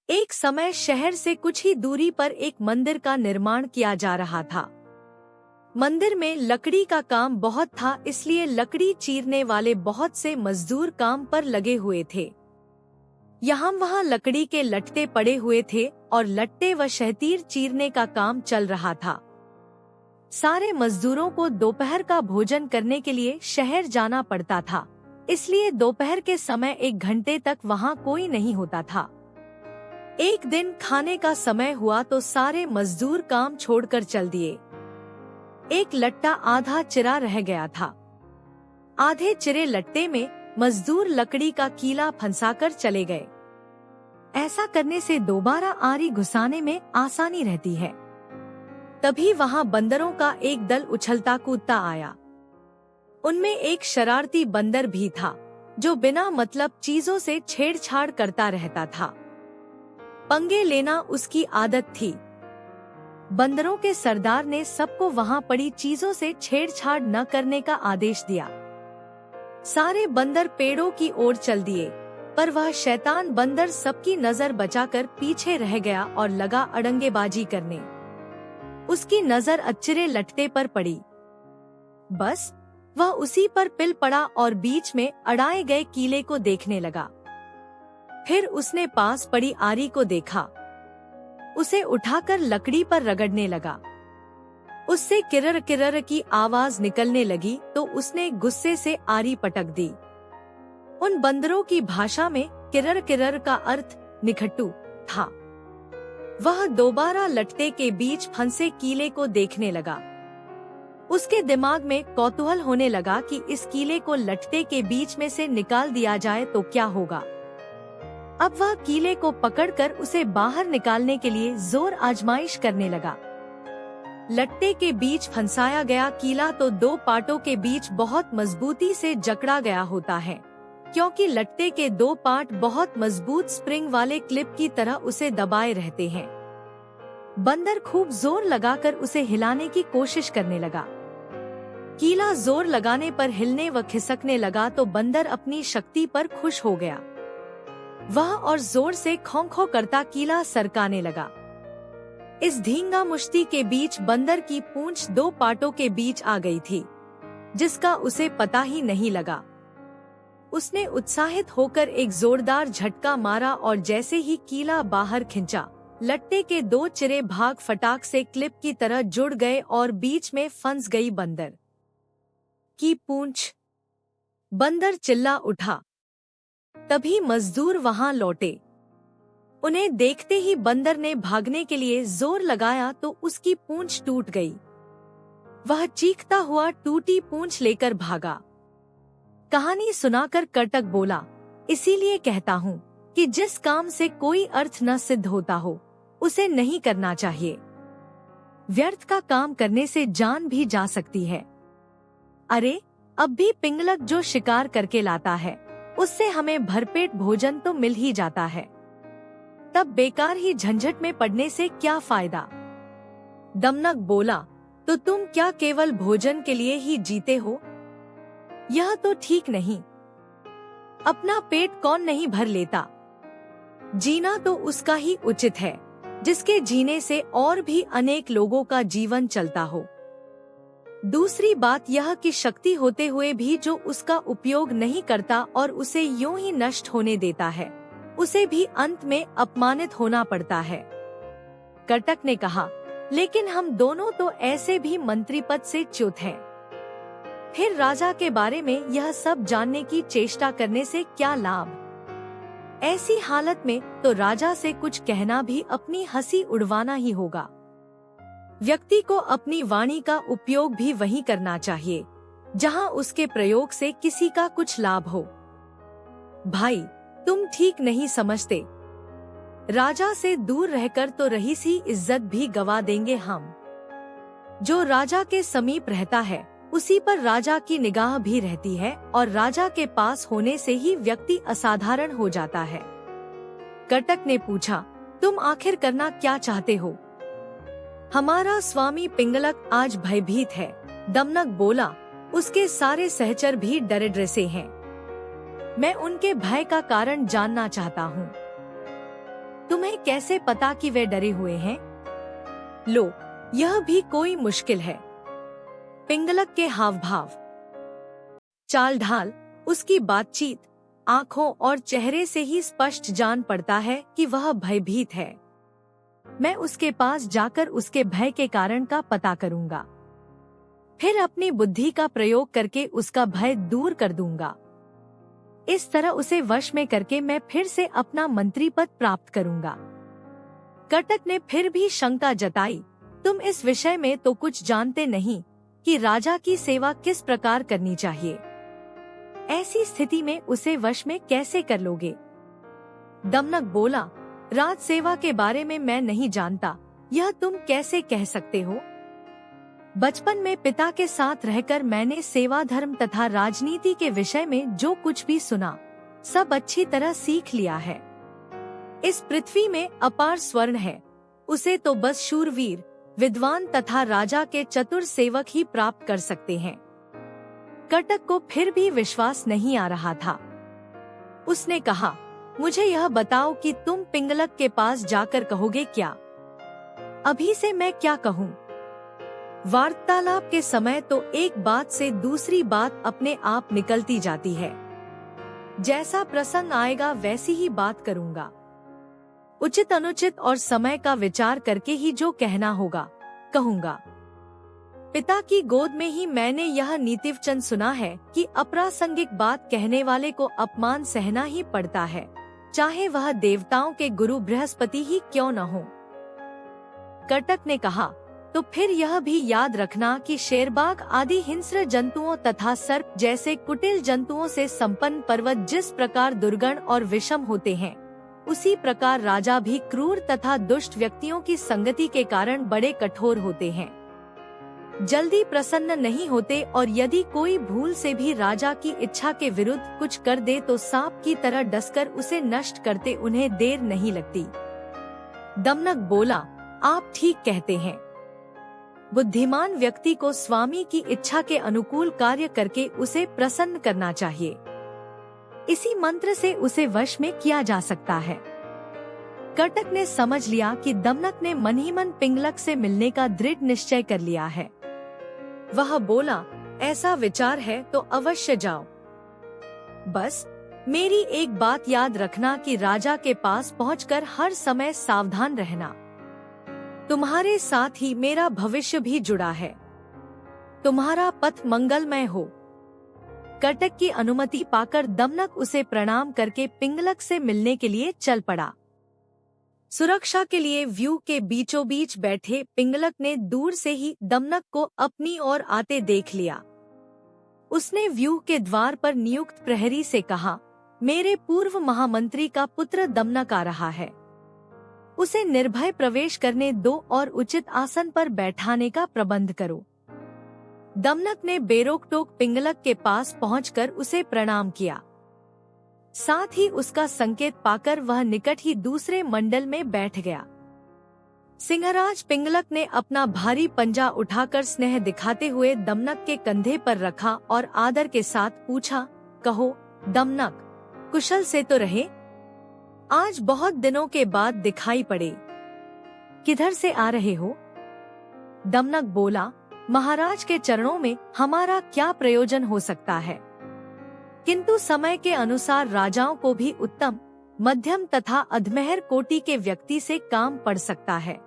एक समय शहर से कुछ ही दूरी पर एक मंदिर का निर्माण किया जा रहा था। मंदिर में लकड़ी का काम बहुत था, इसलिए लकड़ी चीरने वाले बहुत से मजदूर काम पर लगे हुए थे। यहाँ वहाँ लकड़ी के लट्टे पड़े हुए थे और लट्टे व शहतीर चीरने का काम चल रहा था। सारे मजदूरों को दोपहर का भोजन करने के लिए शहर जाना पड़ता था, इसलिए दोपहर के समय 1 घंटे तक वहाँ कोई नहीं होता था। एक दिन खाने का समय हुआ तो सारे मजदूर काम छोड़कर चल दिए। एक लट्टा आधा चिरा रह गया था। आधे चिरे लट्टे में मजदूर लकड़ी का कीला फंसाकर चले गए। ऐसा करने से दोबारा आरी घुसाने में आसानी रहती है। तभी वहाँ बंदरों का एक दल उछलता कूदता आया। उनमें एक शरारती बंदर भी था, जो बिना मतलब चीजों से छेड़छाड़ करता रहता था। पंगे लेना उसकी आदत थी। बंदरों के सरदार ने सबको वहाँ पड़ी चीजों से छेड़छाड़ न करने का आदेश दिया। सारे बंदर पेड़ों की ओर चल दिए, पर वह शैतान बंदर सबकी नजर बचाकर पीछे रह गया और लगा अड़ंगेबाजी करने। उसकी नजर अचरे लट्टे पर पड़ी। बस वह उसी पर पिल पड़ा और बीच में अड़ाए गए कीले को देखने लगा। फिर उसने पास पड़ी आरी को देखा। उसे उठाकर लकड़ी पर रगड़ने लगा। उससे किरर किरर की आवाज निकलने लगी तो उसने गुस्से से आरी पटक दी। उन बंदरों की भाषा में किरर किरर का अर्थ निखट्टू था। वह दोबारा लट्टे के बीच फंसे कीले को देखने लगा। उसके दिमाग में कौतूहल होने लगा कि इस कीले को लट्टे के बीच में से निकाल दिया जाए तो क्या होगा। अब वह कीले को पकड़कर उसे बाहर निकालने के लिए जोर आजमाइश करने लगा। लट्टे के बीच फंसाया गया कीला तो 2 पार्टों के बीच बहुत मजबूती से जकड़ा गया होता है, क्योंकि लट्टे के 2 पार्ट बहुत मजबूत स्प्रिंग वाले क्लिप की तरह उसे दबाए रहते हैं। बंदर खूब जोर लगाकर उसे हिलाने की कोशिश करने लगा। कीला जोर लगाने पर हिलने व खिसकने लगा तो बंदर अपनी शक्ति पर खुश हो गया। वह और जोर से खों-खों करता कीला सरकाने लगा। इस धींगा मुश्ती के बीच बंदर की पूंछ 2 पार्टों के बीच आ गई थी, जिसका उसे पता ही नहीं लगा। उसने उत्साहित होकर एक जोरदार झटका मारा और जैसे ही कीला बाहर खिंचा, लट्टे के 2 चिरे भाग फटाक से क्लिप की तरह जुड़ गए और बीच में फंस गई बंदर की पूंछ। बंदर चिल्ला उठा। तभी मजदूर वहां लौटे। उन्हें देखते ही बंदर ने भागने के लिए जोर लगाया तो उसकी पूंछ टूट गई। वह चीखता हुआ टूटी पूंछ लेकर भागा। कहानी सुनाकर कर्टक बोला, इसीलिए कहता हूँ कि जिस काम से कोई अर्थ न सिद्ध होता हो, उसे नहीं करना चाहिए। व्यर्थ का काम करने से जान भी जा सकती है। अरे, अब भी पिंगलक जो शिकार करके लाता है, उससे हमें भरपेट भोजन तो मिल ही जाता है। तब बेकार ही झंझट में पड़ने से क्या फायदा। दमनक बोला, तो तुम क्या केवल भोजन के लिए ही जीते हो? यह तो ठीक नहीं। अपना पेट कौन नहीं भर लेता। जीना तो उसका ही उचित है, जिसके जीने से और भी अनेक लोगों का जीवन चलता हो। दूसरी बात यह कि शक्ति होते हुए भी जो उसका उपयोग नहीं करता और उसे यूं ही नष्ट होने देता है, उसे भी अंत में अपमानित होना पड़ता है। कर्टक ने कहा, लेकिन हम दोनों तो ऐसे भी मंत्री पद से च्युत हैं। फिर राजा के बारे में यह सब जानने की चेष्टा करने से क्या लाभ। ऐसी हालत में तो राजा से कुछ कहना भी अपनी हंसी उड़वाना ही होगा। व्यक्ति को अपनी वाणी का उपयोग भी वही करना चाहिए जहां उसके प्रयोग से किसी का कुछ लाभ हो। भाई, तुम ठीक नहीं समझते। राजा से दूर रहकर तो रईसी इज्जत भी गवा देंगे हम। जो राजा के समीप रहता है, उसी पर राजा की निगाह भी रहती है और राजा के पास होने से ही व्यक्ति असाधारण हो जाता है। कर्टक ने पूछा, तुम आखिर करना क्या चाहते हो? हमारा स्वामी पिंगलक आज भयभीत है। दमनक बोला, उसके सारे सहचर भी डरे ड्रेसे हैं। मैं उनके भय का कारण जानना चाहता हूँ। तुम्हें कैसे पता कि वे डरे हुए हैं? लो, यह भी कोई मुश्किल है। पिंगलक के हाव भाव, चाल ढाल, उसकी बातचीत, आंखों और चेहरे से ही स्पष्ट जान पड़ता है कि वह भयभीत है। मैं उसके पास जाकर उसके भय के कारण का पता करूंगा, फिर अपनी बुद्धि का प्रयोग करके उसका भय दूर कर दूंगा। इस तरह उसे वश में करके मैं फिर से अपना मंत्री पद प्राप्त करूंगा। कटक ने फिर भी शंका जताई, तुम इस विषय में तो कुछ जानते नहीं कि राजा की सेवा किस प्रकार करनी चाहिए। ऐसी स्थिति में उसे वश में कैसे कर लोगे? दमनक बोला, राज सेवा के बारे में मैं नहीं जानता, यह तुम कैसे कह सकते हो? बचपन में पिता के साथ रहकर मैंने सेवा धर्म तथा राजनीति के विषय में जो कुछ भी सुना, सब अच्छी तरह सीख लिया है। इस पृथ्वी में अपार स्वर्ण है, उसे तो बस शूरवीर, विद्वान तथा राजा के चतुर सेवक ही प्राप्त कर सकते हैं। कटक को फिर भी विश्वास नहीं आ रहा था। उसने कहा, मुझे यह बताओ कि तुम पिंगलक के पास जाकर कहोगे क्या? अभी से मैं क्या कहूँ? वार्तालाप के समय तो एक बात से दूसरी बात अपने आप निकलती जाती है। जैसा प्रसंग आएगा वैसी ही बात करूँगा। उचित अनुचित और समय का विचार करके ही जो कहना होगा कहूँगा। पिता की गोद में ही मैंने यह नीतिवचन सुना है कि अप्रासंगिक बात कहने वाले को अपमान सहना ही पड़ता है, चाहे वह देवताओं के गुरु बृहस्पति ही क्यों न हो। कटक ने कहा, तो फिर यह भी याद रखना कि शेरबाग आदि हिंस्र जंतुओं तथा सर्प जैसे कुटिल जंतुओं से संपन्न पर्वत जिस प्रकार दुर्गण और विषम होते हैं, उसी प्रकार राजा भी क्रूर तथा दुष्ट व्यक्तियों की संगति के कारण बड़े कठोर होते हैं, जल्दी प्रसन्न नहीं होते, और यदि कोई भूल से भी राजा की इच्छा के विरुद्ध कुछ कर दे तो सांप की तरह डसकर उसे नष्ट करते उन्हें देर नहीं लगती। दमनक बोला, आप ठीक कहते हैं। बुद्धिमान व्यक्ति को स्वामी की इच्छा के अनुकूल कार्य करके उसे प्रसन्न करना चाहिए। इसी मंत्र से उसे वश में किया जा सकता है। कटक ने समझ लिया कि दमनक ने मन ही मन पिंगलक से मिलने का दृढ़ निश्चय कर लिया है। वह बोला, ऐसा विचार है तो अवश्य जाओ। बस मेरी एक बात याद रखना कि राजा के पास पहुंचकर हर समय सावधान रहना। तुम्हारे साथ ही मेरा भविष्य भी जुड़ा है। तुम्हारा पथ मंगलमय हो। कटक की अनुमति पाकर दमनक उसे प्रणाम करके पिंगलक से मिलने के लिए चल पड़ा। सुरक्षा के लिए व्यू के बीचों बीच बैठे पिंगलक ने दूर से ही दमनक को अपनी ओर आते देख लिया। उसने व्यू के द्वार पर नियुक्त प्रहरी से कहा, मेरे पूर्व महामंत्री का पुत्र दमनक आ रहा है, उसे निर्भय प्रवेश करने दो और उचित आसन पर बैठाने का प्रबंध करो। दमनक ने बेरोक-टोक पिंगलक के पास पहुंचकर उसे प्रणाम किया। साथ ही उसका संकेत पाकर वह निकट ही दूसरे मंडल में बैठ गया। सिंहराज पिंगलक ने अपना भारी पंजा उठाकर स्नेह दिखाते हुए दमनक के कंधे पर रखा और आदर के साथ पूछा, कहो दमनक, कुशल से तो रहे? आज बहुत दिनों के बाद दिखाई पड़े, किधर से आ रहे हो? दमनक बोला, महाराज के चरणों में हमारा क्या प्रयोजन हो सकता है, किंतु समय के अनुसार राजाओं को भी उत्तम, मध्यम तथा अधमहर कोटि के व्यक्ति से काम पड़ सकता है।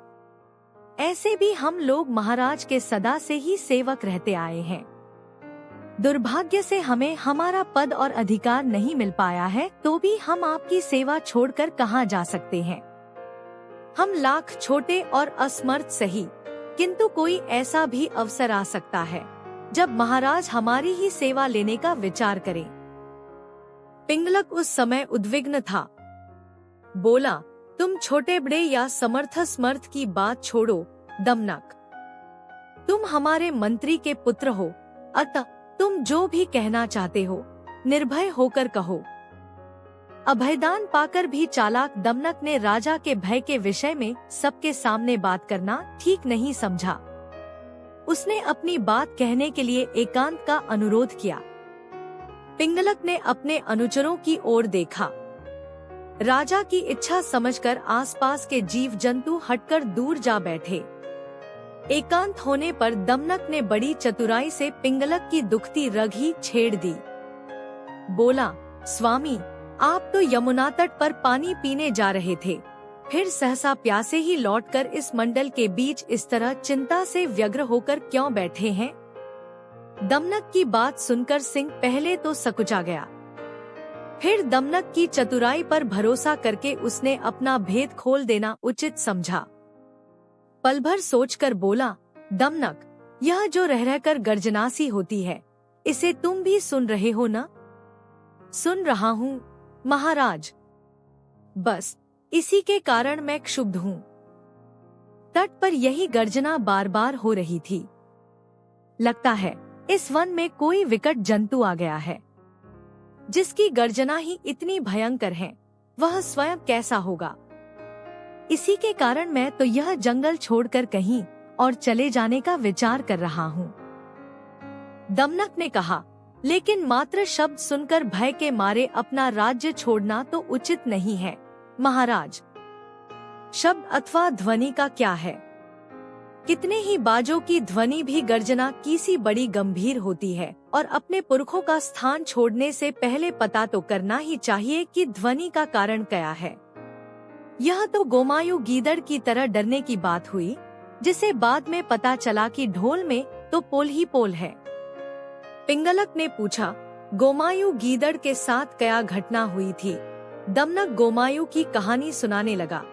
ऐसे भी हम लोग महाराज के सदा से ही सेवक रहते आए हैं। दुर्भाग्य से हमें हमारा पद और अधिकार नहीं मिल पाया है, तो भी हम आपकी सेवा छोड़कर कहाँ जा सकते हैं। हम लाख छोटे और असमर्थ सही, किंतु कोई ऐसा भी अवसर आ सकता है जब महाराज हमारी ही सेवा लेने का विचार करें। पिंगलक उस समय उद्विग्न था। बोला, तुम छोटे बड़े या समर्थ असमर्थ की बात छोड़ो दमनक, तुम हमारे मंत्री के पुत्र हो, अतः तुम जो भी कहना चाहते हो निर्भय होकर कहो। अभयदान पाकर भी चालाक दमनक ने राजा के भय के विषय में सबके सामने बात करना ठीक नहीं समझा। उसने अपनी बात कहने के लिए एकांत का अनुरोध किया। पिंगलक ने अपने अनुचरों की ओर देखा। राजा की इच्छा समझकर आसपास के जीव जंतु हटकर दूर जा बैठे। एकांत होने पर दमनक ने बड़ी चतुराई से पिंगलक की दुखती रग ही छेड़ दी। बोला, स्वामी, आप तो यमुना तट पर पानी पीने जा रहे थे, फिर सहसा प्यासे ही लौटकर इस मंडल के बीच इस तरह चिंता से व्यग्र होकर क्यों बैठे हैं? दमनक की बात सुनकर सिंह पहले तो सकुचा गया, फिर दमनक की चतुराई पर भरोसा करके उसने अपना भेद खोल देना उचित समझा। पल भर सोचकर बोला, दमनक, यह जो रह रहकर गर्जनासी होती है, इसे तुम भी सुन रहे हो ना? सुन रहा हूँ महाराज। बस इसी के कारण मैं क्षुब्ध हूँ। तट पर यही गर्जना बार बार हो रही थी। लगता है इस वन में कोई विकट जंतु आ गया है। जिसकी गर्जना ही इतनी भयंकर है, वह स्वयं कैसा होगा? इसी के कारण मैं तो यह जंगल छोड़कर कहीं और चले जाने का विचार कर रहा हूँ। दमनक ने कहा, लेकिन मात्र शब्द सुनकर भय के मारे अपना राज्य छोड़ना तो उचित नहीं है महाराज। शब्द अथवा ध्वनि का क्या है? कितने ही बाजों की ध्वनि भी गर्जना की सी बड़ी गंभीर होती है, और अपने पुरखों का स्थान छोड़ने से पहले पता तो करना ही चाहिए कि ध्वनि का कारण क्या है। यह तो गोमायु गीदड़ की तरह डरने की बात हुई, जिसे बाद में पता चला कि ढोल में तो पोल ही पोल है। पिंगलक ने पूछा, गोमायु गीदड़ के साथ क्या घटना हुई थी? दमनक गोमायु की कहानी सुनाने लगा।